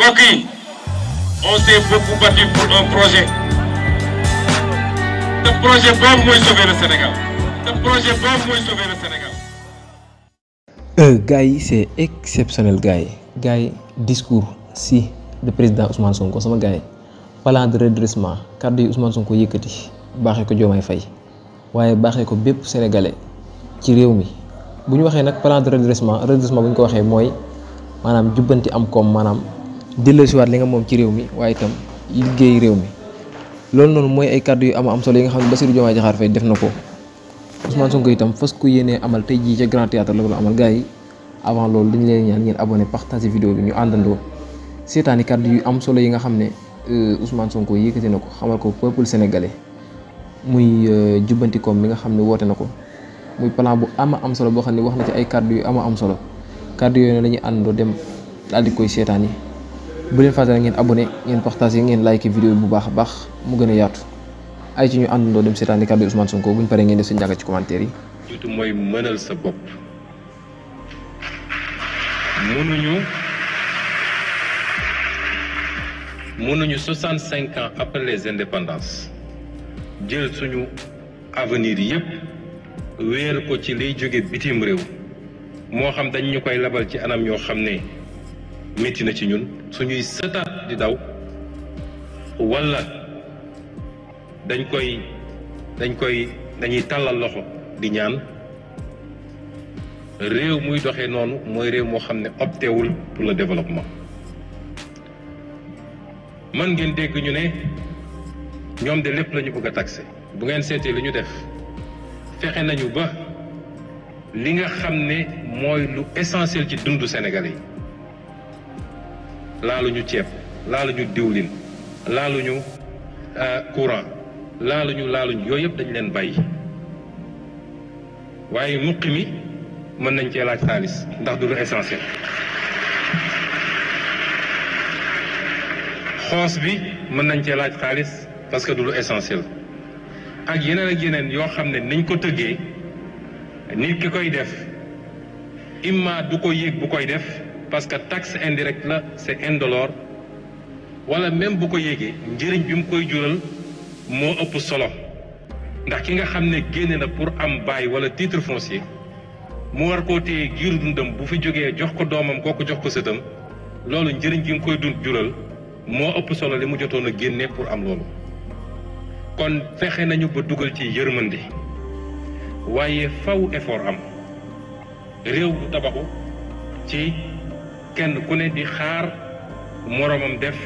mbokk yi on s'est beaucoup battu pour un projet. Ce projet boobu mooy sauver le Sénégal. Ce projet boobu mooy sauver le Sénégal. Gars yi c'est exceptionnel gars yi discours si de président Ousmane Sonko sama gars yi plan de redressement kàddu yi Ousmane Sonko yëkkati baaxee ko Diomaye Faye waaye baaxee ko bépp sénégalais ci réew mi bu ñu waxee nag plan de redressement bu ñu ko waxee mooy maanaam jubbanti am koom maanaam delloosiwaat li nga moom ci réew mi waaye itam liggéey réew mi loolu noonu mooy ay kàddu yu am solo yi nga xam ne Bassirou Diomaye Diakhar Faye def na ko Ousmane Sonko itam fas ko yéenee amal tey jii ca Grand Théâtre la ko amal gars yi avant loolu dañu leen ñaan ngeen abonné partager vidéo bi ñu àndandoo seetaani kàddu yu am solo yi nga xam ne Ousmane Sonko yëkkati na ko xamal ko peuple sénégalais muy jubbanti koom mi nga xam ne woote na ko muy plan bu am solo boo xam ne wax na ci ay kàddu yu am solo kàddu yooyu ne la ñuy àndandoo dem daal di koy seetaani bu leen fàtte ngeen abonné ngeen partager ngeen like vidéo bi bu baax a baax mu gën a yaatu ay ci ñu àndandoo dem seetaani kàddu Ousmane Sonko bu ñu paree ngeen def seen njàngat ci commentaire yi. surtout mooy mënal sa bopp mënuñu 65 ans après les indépendances jël suñu avenir yépp wéer ko ci liy jóge bitim réew moo xam dañ ñu koy labal ci anam yoo xam ne métti na ci ñun suñuy sëtaat di daw walla dañuy tàllal loxo di ñaan réew muy doxee noonu mooy réew moo xam ne optéwul pour le développement. man ngeen dégg ñu ne ñoom de lépp la ñu bëgg a taxé bu ngeen seetee li ñu def fexe nañu ba li nga xam ne mooy lu essentiel ci dundu Sénégalais yi laaluñu ceeb laaluñu diwlin laaluñu courant laaluñu yooyu yëpp dañ leen bàyyi waaye muqi mi mën nañ cee laaj xaalis ndax du lu essentiel. xoos bi mën nañ cee laaj xaalis parce que du lu essentiel ak yeneen yoo xam ne niñ ko tëggee nit ki koy def imma du ko yéeg bu koy def parce que taxe indirecte la c'est indolore wala même bu ko yéegee njëriñ bi mu koy jural moo ëpp solo ndax ki nga xam ne génne na pour am bail wala titre foncier mu war koo téye giiru dundam bu fi jógee jox ko doomam kooku jox ko sëtam loolu njëriñ gi mu koy jural moo ëpp solo li mu jotoon a génne pour am loolu kon fexe nañu ba dugal ci yërmande waaye faw effort am réew bu tabaxu ci kenn ku ne di xaar moroomam def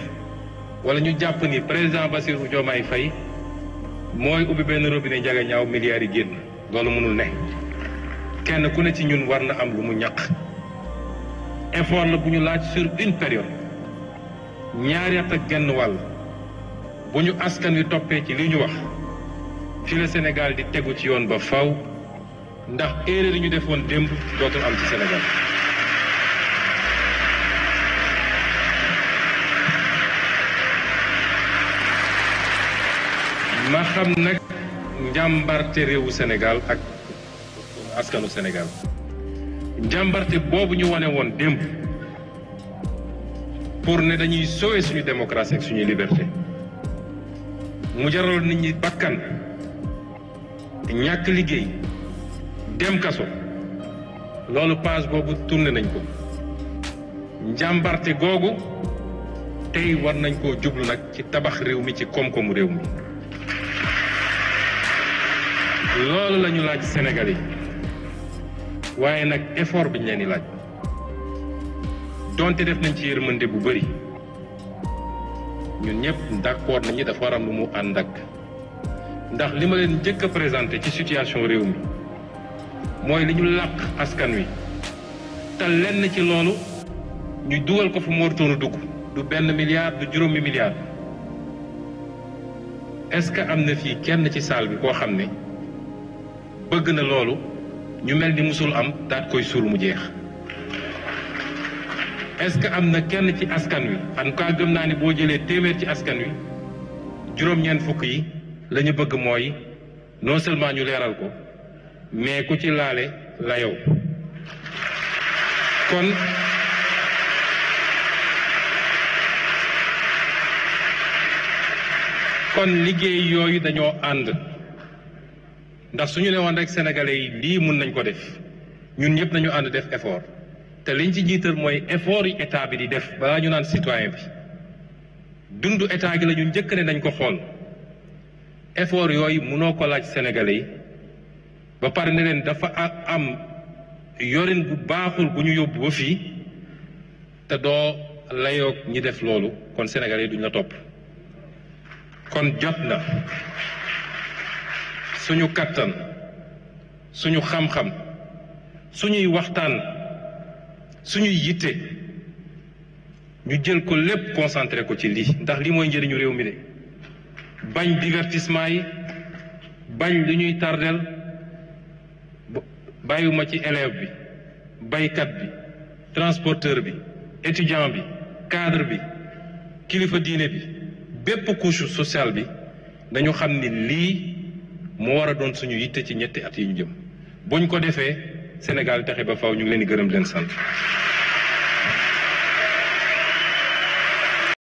wala ñu jàpp ni président Bassirou Diomaye Faye mooy ubbi benn robinet njaga ñaaw milliards yi génn loolu mënul ne kenn ku ne ci ñun war na am lu mu ñaq effort la bu ñu laaj sur une période ñaari at ak genn wàll bu ñu askan wi toppee ci li ñu wax fi la Sénégal di tegu ci yoon ba faw ndax erreur yi ñu defoon démb dootul am ci Sénégal. ma xam nag njàmbarte réewu Sénégal ak askanu Sénégal njàmbarte boobu ñu wane woon démb pour ne dañuy sauver suñu démocratie ak suñuy liberté mu jaraloon nit ñi bakkan ñàkk liggéey dem kaso loolu page boobu tourné nañ ko njàmbarte googu tey war nañ koo jublu nag ci tabax réew mi ci koom-koomu réew mi loolu la ñu laaj Sénégal yi waaye nag effort bi ñu leen di laaj donte def nañ ci yërmande bu bëri ñun ñëpp d'accord nañu dafa war am lu mu ànd ak ndax li ma leen njëkk a présenté ci situation réew mi mooy li ñu làq askan wi te lenn ci loolu ñu dugal ko fu mu warutoon a dugg du benn milliard du juróomi milliard est-ce que am na fii kenn ci salle bi koo xam ne bëgg na loolu ñu mel ni musul am daat koy suul mu jeex est-ce que am na kenn ci askan wi en tout cas gëm naa ni boo jëlee téeméer ci askan wi juróom-ñeent fukk yi la ñu bëgg mooy non seulement ñu leeral ko mais ku ci laale la yow kon kon liggéey yooyu dañoo ànd ndax suñu ne woon rek sénégalais yi lii mun nañ ko def ñun ñëpp nañu ànd def effort te liñ ci jiital mooy effort yi état bi di def balaa ñu naan citoyen bi dundu état gi la ñu njëkk ne nañ ko xool effort yooyu mënoo ko laaj sénégalais yi ba pare ne leen dafa am yorin bu baaxul bu ñu yóbbu ba fii te doo layoog ñi def loolu kon sénégalais yi duñ la topp kon jot na suñu kattan suñu xam-xam suñuy waxtaan suñuy yitte ñu jël ko lépp concentré ko ci lii ndax lii mooy njëriñu réew mi de bañ divertissement yi bañ li ñuy tardel bàyyiwuma ci élève bi baykat bi transporteur bi étudiant bi cadre bi kilifa diine bi bépp couche sociale bi dañu xam ni lii moo war a doon suñu yitte ci ñetti at yi ñu jëm buñ ko defee Sénégal texe ba faw ñu ngi leen di gërëm leen sant